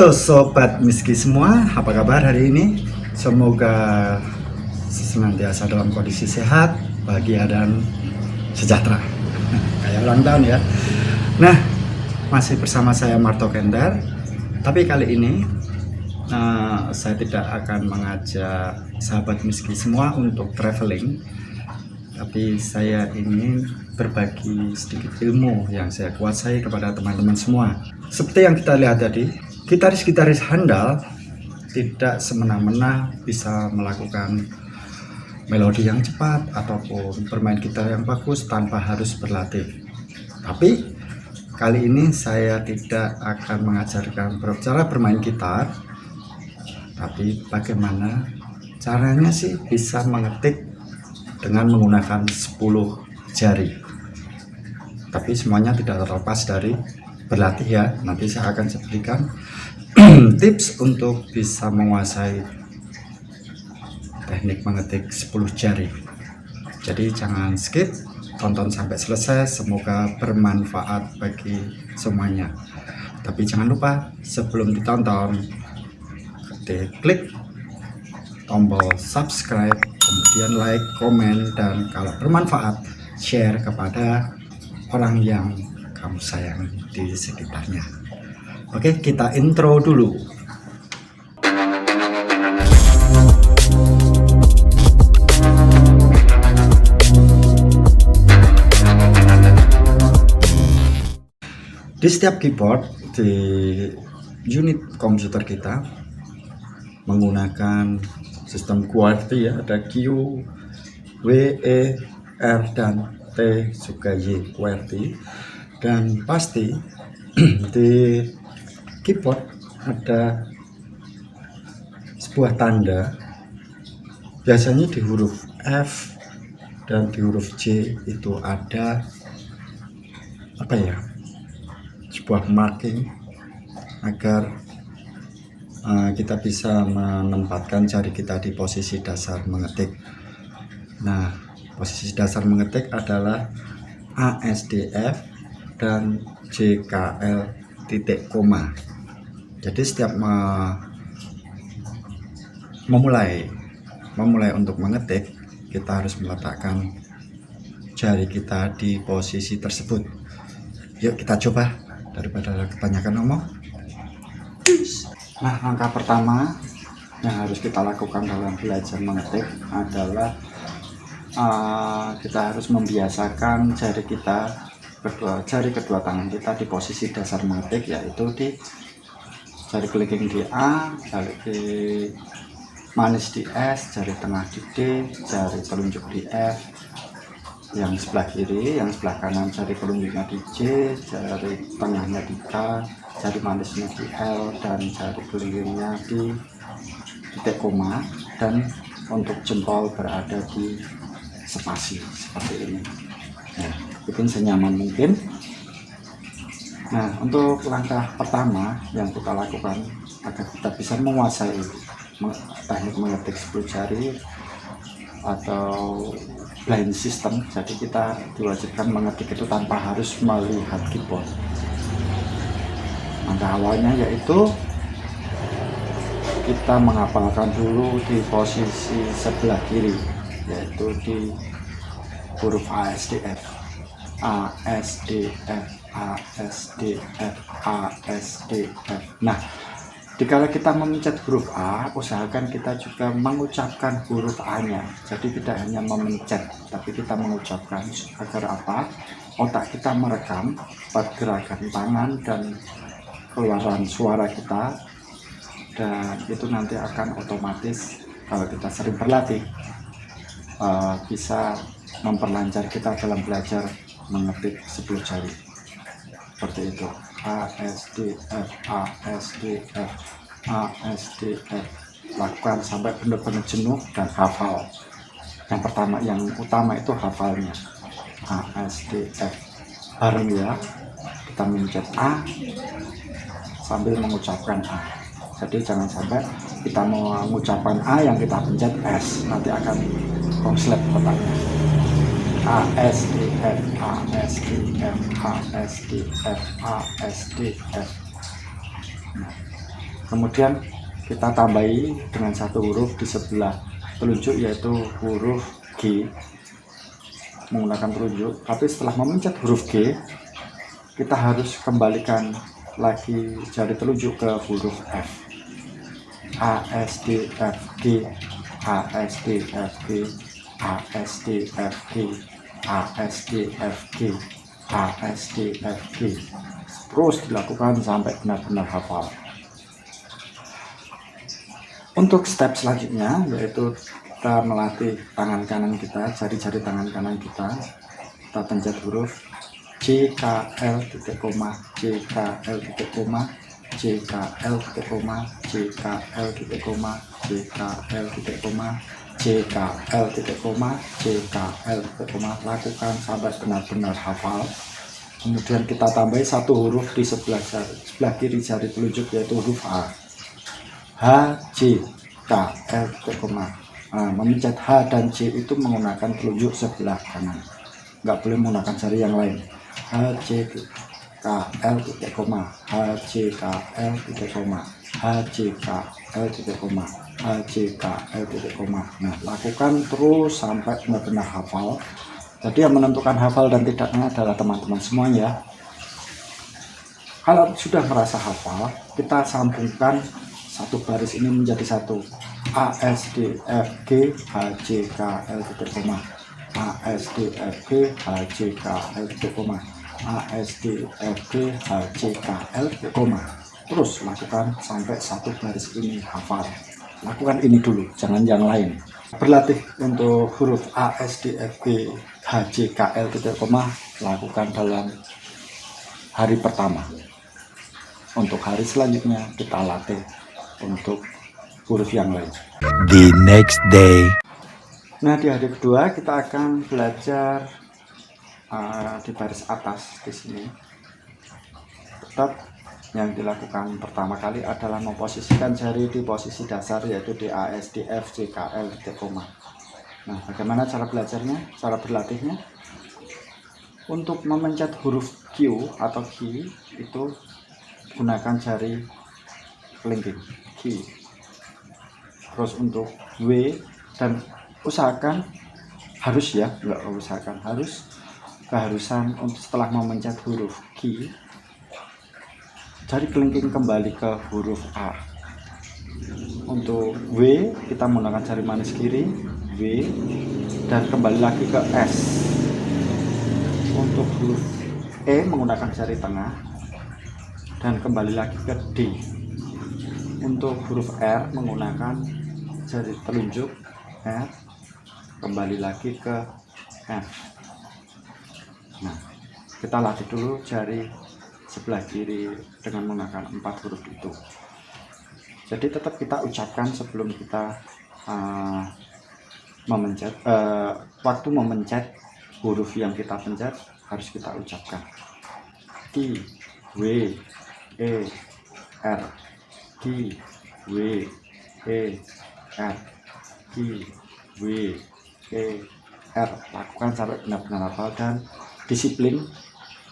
Halo Sobat Miski semua, apa kabar hari ini? Semoga senantiasa dalam kondisi sehat, bahagia dan sejahtera. Kayak ulang tahun ya. Nah, masih bersama saya Marto Kendar. Tapi kali ini saya tidak akan mengajak sahabat Miski semua untuk traveling. Tapi saya ingin berbagi sedikit ilmu yang saya kuasai kepada teman-teman semua. Seperti yang kita lihat tadi, gitaris-gitaris handal tidak semena-mena bisa melakukan melodi yang cepat ataupun bermain gitar yang bagus tanpa harus berlatih. Tapi kali ini saya tidak akan mengajarkan cara bermain gitar, tapi bagaimana caranya sih bisa mengetik dengan menggunakan 10 jari. Tapi semuanya tidak terlepas dari berlatih ya. Nanti saya akan berikan tips untuk bisa menguasai teknik mengetik 10 jari. Jadi jangan skip, tonton sampai selesai, semoga bermanfaat bagi semuanya. Tapi jangan lupa sebelum ditonton klik tombol subscribe, kemudian like, komen, dan kalau bermanfaat share kepada orang yang kamu sayang di sekitarnya. Oke, kita intro dulu. Di setiap keyboard di unit komputer kita menggunakan sistem QWERTY ya, ada Q, W, E, R, dan T juga Y QWERTY. Dan pasti di keyboard ada sebuah tanda, biasanya di huruf F dan di huruf J itu ada apa ya, sebuah marking agar kita bisa menempatkan jari kita di posisi dasar mengetik. Nah, posisi dasar mengetik adalah ASDF dan JKL titik koma. Jadi setiap memulai untuk mengetik, kita harus meletakkan jari kita di posisi tersebut. Yuk kita coba daripada kebanyakan ngomong. Nah, langkah pertama yang harus kita lakukan dalam belajar mengetik adalah kita harus membiasakan jari kedua tangan kita di posisi dasar mengetik, yaitu di jari kelingking di A, jari manis di S, jari tengah di D, jari telunjuk di F, yang sebelah kiri, yang sebelah kanan jari telunjuknya di J, jari tengahnya di K, jari manisnya di L, dan jari kelingkingnya di titik koma, dan untuk jempol berada di spasi seperti ini. Nah, bikin senyaman mungkin. Nah, untuk langkah pertama yang kita lakukan agar kita bisa menguasai teknik mengetik 10 jari atau blind system, jadi kita diwajibkan mengetik itu tanpa harus melihat keyboard. Langkah awalnya yaitu kita menghafalkan dulu di posisi sebelah kiri, yaitu di huruf ASDF, ASDF, ASDF, ASDF. Nah, jika kita memencet huruf A, usahakan kita juga mengucapkan huruf A-nya. Jadi tidak hanya memencet, tapi kita mengucapkan. Agar apa? Otak kita merekam pergerakan tangan dan keluaran suara kita, dan itu nanti akan otomatis kalau kita sering berlatih bisa memperlancar kita dalam belajar mengetik 10 jari seperti itu. ASDF, ASDF, ASDF. Lakukan sampai benar-benar jenuh dan hafal. Yang pertama, yang utama itu hafalnya. ASDF bareng ya, kita mencet A sambil mengucapkan A. Jadi jangan sampai kita mengucapkan A yang kita pencet S, nanti akan konslet kotaknya. ASDF, ASDF, ASDF, ASDF. Nah, Kemudian kita tambahi dengan satu huruf di sebelah telunjuk, yaitu huruf G menggunakan telunjuk. Tapi setelah memencet huruf G, kita harus kembalikan lagi jari telunjuk ke huruf F. A, S, D, F, G, A, S, D, F, G, A, S, D, F, G, A, S, D, F, G, A, S, D, F, G. Terus dilakukan sampai benar-benar hafal. Untuk step selanjutnya yaitu kita melatih tangan kanan kita, jari-jari tangan kanan kita. Kita pencet huruf C, K, L, titik koma, C, K, L, titik koma, C, K, L, titik koma, C, K, L, titik koma, C, K, L, titik koma, C, K, L, titik koma, C, K, L, titik koma. Lakukan sampai benar-benar hafal. Kemudian kita tambahi satu huruf di sebelah kiri jari telunjuk, yaitu huruf A. H, J, K, L, titik koma. Nah, memencet H dan J itu menggunakan telunjuk sebelah kanan, nggak boleh menggunakan jari yang lain. H, J, K, L, titik koma, H, J, K, L, titik koma, H, J, K, L, titik koma, H, J, K, L, titik koma. Nah, lakukan terus sampai benar-benar hafal. Jadi yang menentukan hafal dan tidaknya adalah teman-teman semua ya. Kalau sudah merasa hafal, kita sambungkan satu baris ini menjadi satu. A, S, D, F, G, H, J, K, L, titik koma. A, S, D, F, G, H, J, K, L, titik koma. A, S, D, F, G, H, J, K, L, titik koma. Terus lakukan sampai satu baris ini hafal. Lakukan ini dulu, jangan yang lain. Berlatih untuk huruf A, S, D, F, G, H, J, K, L, titik koma. Lakukan dalam hari pertama. Untuk hari selanjutnya kita latih untuk huruf yang lain. The next day. Nah, di hari kedua kita akan belajar di baris atas di sini. Tetap yang dilakukan pertama kali adalah memposisikan jari di posisi dasar, yaitu D, A, S, D, F, G, K, L, titik koma. Nah, bagaimana cara belajarnya, cara berlatihnya? Untuk memencet huruf Q atau Q itu gunakan jari kelingking Q. Terus untuk W, dan usahakan harus ya, enggak usahakan, keharusan untuk setelah memencet huruf Q, jari kelingking kembali ke huruf A. Untuk W kita menggunakan jari manis kiri W dan kembali lagi ke S. Untuk huruf E menggunakan jari tengah dan kembali lagi ke D. Untuk huruf R menggunakan jari telunjuk R, kembali lagi ke F. Nah, kita latih dulu jari sebelah kiri dengan menggunakan 4 huruf itu. Jadi tetap kita ucapkan sebelum kita memencet, waktu memencet huruf yang kita pencet harus kita ucapkan. Q, W, E, R, Q, W, E, R, Q, W, E, R. Lakukan sampai benar-benar hafal dan disiplin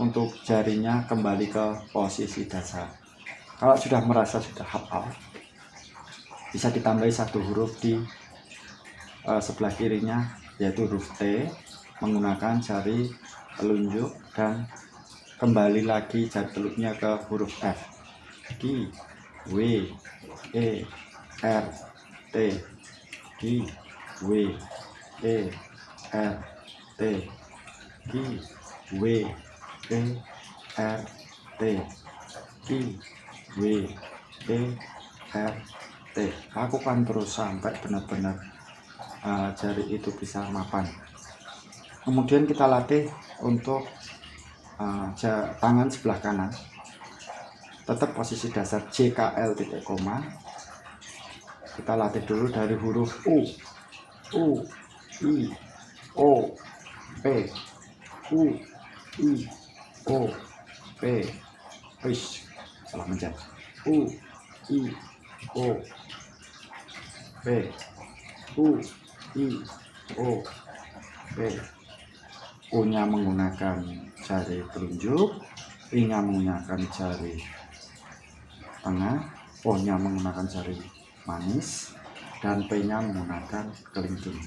untuk jarinya kembali ke posisi dasar. Kalau sudah merasa sudah hafal, bisa ditambahi satu huruf di sebelah kirinya, yaitu huruf T menggunakan jari telunjuk dan kembali lagi jari telunjuknya ke huruf F. Q, W, E, R, T, Q, W, E, R, T, Q, W, E, R, T, Q, W, E, R, T. Lakukan terus sampai benar-benar jari itu bisa mapan. Kemudian kita latih untuk tangan sebelah kanan, tetap posisi dasar J, K, L, titik koma. Kita latih dulu dari huruf U, I, O, P, U, I, O, P. Wis, salah mencet. U, I, O, P, U, I, O, P. U-nya menggunakan jari telunjuk, I-nya menggunakan jari tengah, O-nya menggunakan jari manis, dan P-nya menggunakan kelingking.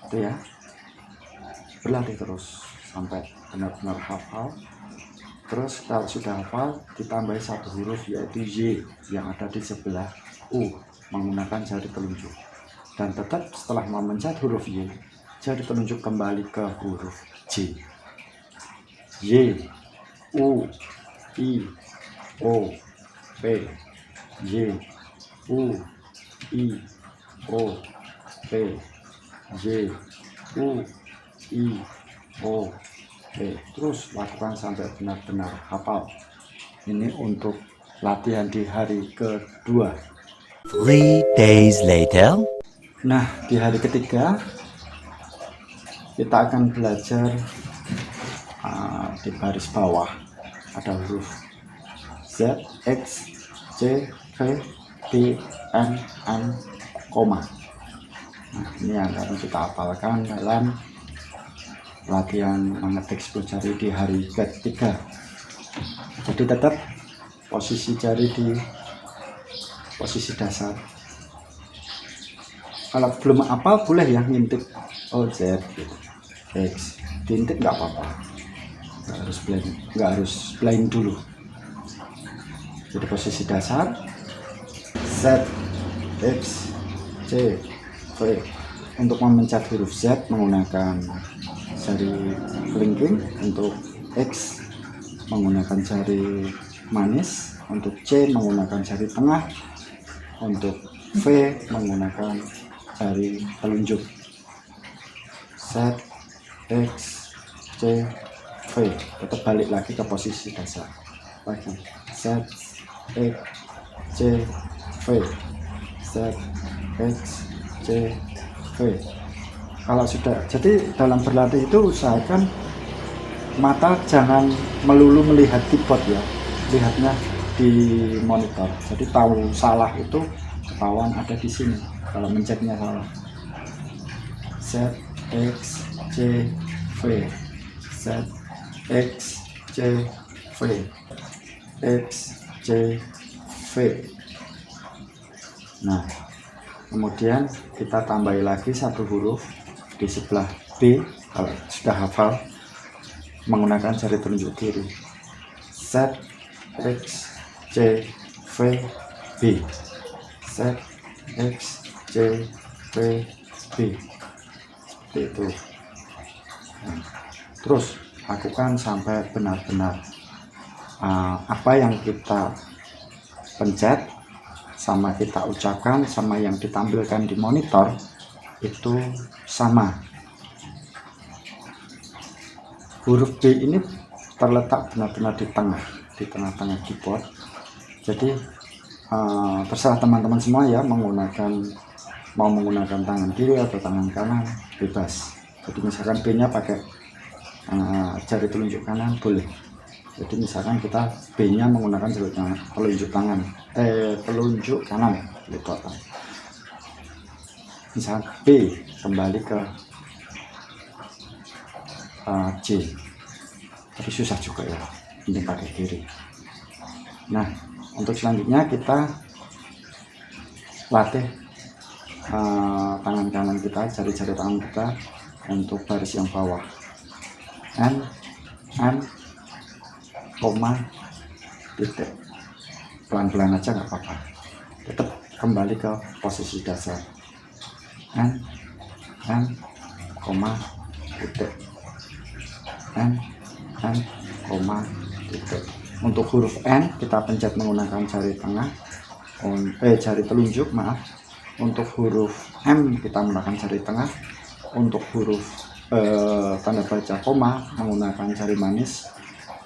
Itu ya. Berlatih terus sampai benar-benar hafal. Terus kalau sudah hafal, ditambahi satu huruf yaitu Y yang ada di sebelah U menggunakan jari telunjuk. Dan tetap setelah memencet huruf Y, jari telunjuk kembali ke huruf J. Y, U, I, O, P, Y, U, I, O, P, Y, U, I, O, P. Terus lakukan sampai benar-benar hafal. Ini untuk latihan di hari kedua. 3 days later. Nah, di hari ketiga kita akan belajar di baris bawah ada huruf Z, X, C, V, D, N, koma. Nah, ini yang akan kita hafalkan dalam latihan mengetik 10 jari di hari ketiga. Jadi tetap posisi jari di posisi dasar. Kalau belum hafal boleh ya ngintip Z, X, diintip nggak apa-apa, nggak harus blind dulu. Jadi posisi dasar Z, X, C, V. Untuk memencet huruf Z menggunakan jari kelingking, untuk X menggunakan jari manis, untuk C menggunakan jari tengah, untuk V menggunakan jari telunjuk. Z, X, C, V. Tetap balik lagi ke posisi dasar lagi. Z, X, C, V. Z, X, C, V. Kalau sudah, jadi dalam berlatih itu usahakan mata jangan melulu melihat keyboard ya, lihatnya di monitor. Jadi tahu salah itu ketahuan ada di sini kalau mencetnya salah. Z, X, C, V. Z, X, C, V. X, C, V. Nah, kemudian kita tambahi lagi satu huruf di sebelah B kalau sudah hafal menggunakan jari telunjuk kiri. Z, X, C, V, B. Z, X, C, V, B. Seperti itu. Nah, terus lakukan sampai benar-benar apa yang kita pencet sama kita ucapkan sama yang ditampilkan di monitor itu sama. Huruf B ini terletak benar-benar di tengah-tengah keyboard. Jadi terserah teman-teman semua ya, mau menggunakan tangan kiri atau tangan kanan bebas. Jadi misalkan B nya pakai jari telunjuk kanan boleh. Jadi misalkan kita B nya menggunakan telunjuk kanan gitu. Misal B kembali ke C, tapi susah juga ya, ini pakai kiri. Nah, untuk selanjutnya kita latih tangan kanan kita, jari-jari tangan kita untuk baris yang bawah. N, koma, titik. Pelan-pelan aja nggak apa-apa. Tetap kembali ke posisi dasar. N, koma, titik. N, koma, titik. Untuk huruf N kita pencet menggunakan jari tengah, jari telunjuk maaf. Untuk huruf M kita menggunakan jari tengah. Untuk huruf tanda baca koma menggunakan jari manis,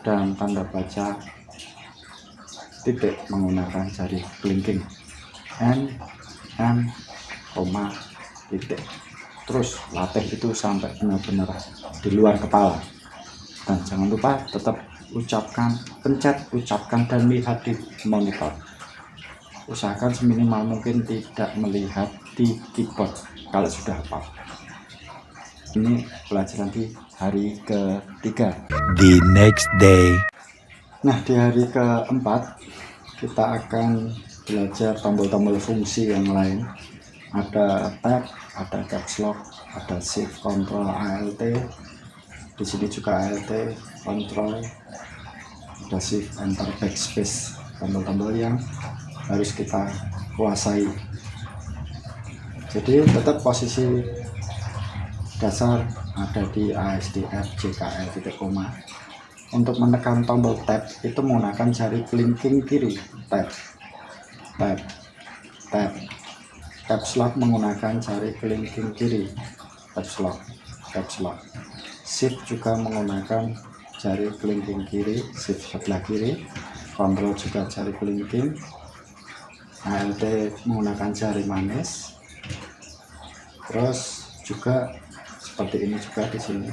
dan tanda baca titik menggunakan jari kelingking. N, koma, titik. Terus latih itu sampai benar-benar di luar kepala. Dan jangan lupa tetap pencet, ucapkan dan lihat di monitor. Usahakan seminimal mungkin tidak melihat di keyboard kalau sudah hafal. Ini pelajaran di hari ketiga. The next day. Nah, di hari keempat kita akan belajar tombol-tombol fungsi yang lain. Ada tab, ada caps lock, ada shift, control, alt. Di sini juga alt, control, ada shift, enter, backspace. Tombol-tombol yang harus kita kuasai. Jadi tetap posisi dasar ada di ASDF JKL titik koma. Untuk menekan tombol tab itu menggunakan jari kelingking kiri, tab, tab, tab. Caps lock menggunakan jari kelingking kiri, caps lock, caps lock. Shift juga menggunakan jari kelingking kiri, shift sebelah kiri. Control juga jari kelingking. Alt menggunakan jari manis. Terus juga seperti ini juga di sini.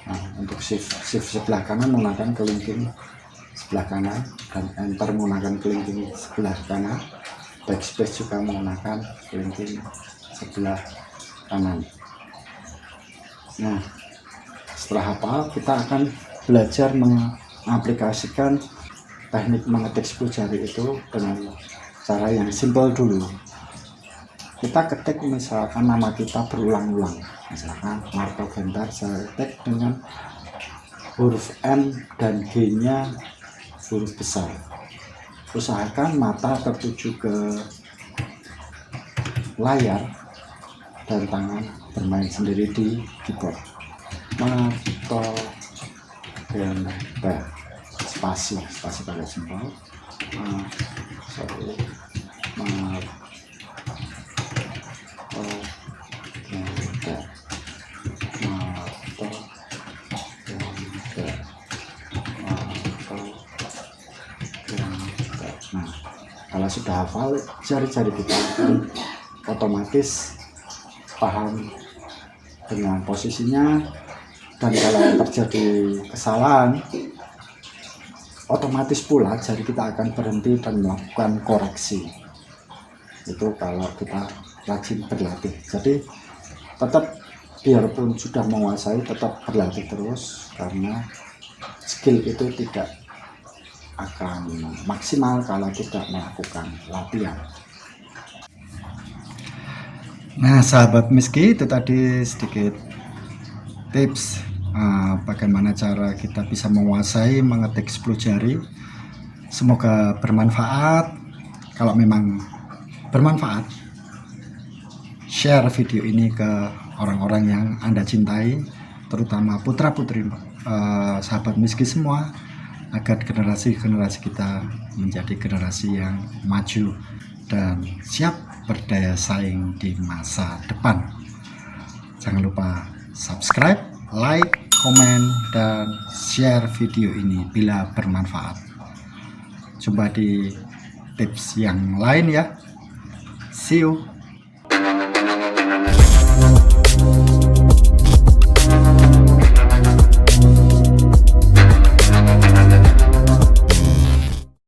Nah, untuk shift sebelah kanan menggunakan kelingking sebelah kanan, dan enter menggunakan kelingking sebelah kanan. Backspace juga menggunakan kelingking sebelah kanan. Nah, setelah hafal kita akan belajar mengaplikasikan teknik mengetik 10 jari itu dengan cara yang simpel dulu. Kita ketik misalkan nama kita berulang-ulang, misalkan Marco Bentar, saya ketik dengan huruf N dan G nya huruf besar. Usahakan mata tertuju ke layar dan tangan bermain sendiri di keyboard. Marco Bentar, spasi pakai simbol. Nah, kalau sudah hafal, jari-jari kita akan otomatis paham dengan posisinya, dan kalau terjadi kesalahan otomatis pula jari kita akan berhenti dan melakukan koreksi. Itu kalau kita rajin berlatih. Jadi tetap biarpun sudah menguasai, tetap berlatih terus, karena skill itu tidak akan maksimal kalau tidak melakukan latihan. Nah, sahabat Miski, itu tadi sedikit tips bagaimana cara kita bisa menguasai mengetik 10 jari. Semoga bermanfaat. Kalau memang bermanfaat, share video ini ke orang-orang yang Anda cintai, terutama putra-putri sahabat Miski semua, agar generasi-generasi kita menjadi generasi yang maju dan siap berdaya saing di masa depan. Jangan lupa subscribe, like, komen, dan share video ini bila bermanfaat. Jumpa di tips yang lain ya. See you.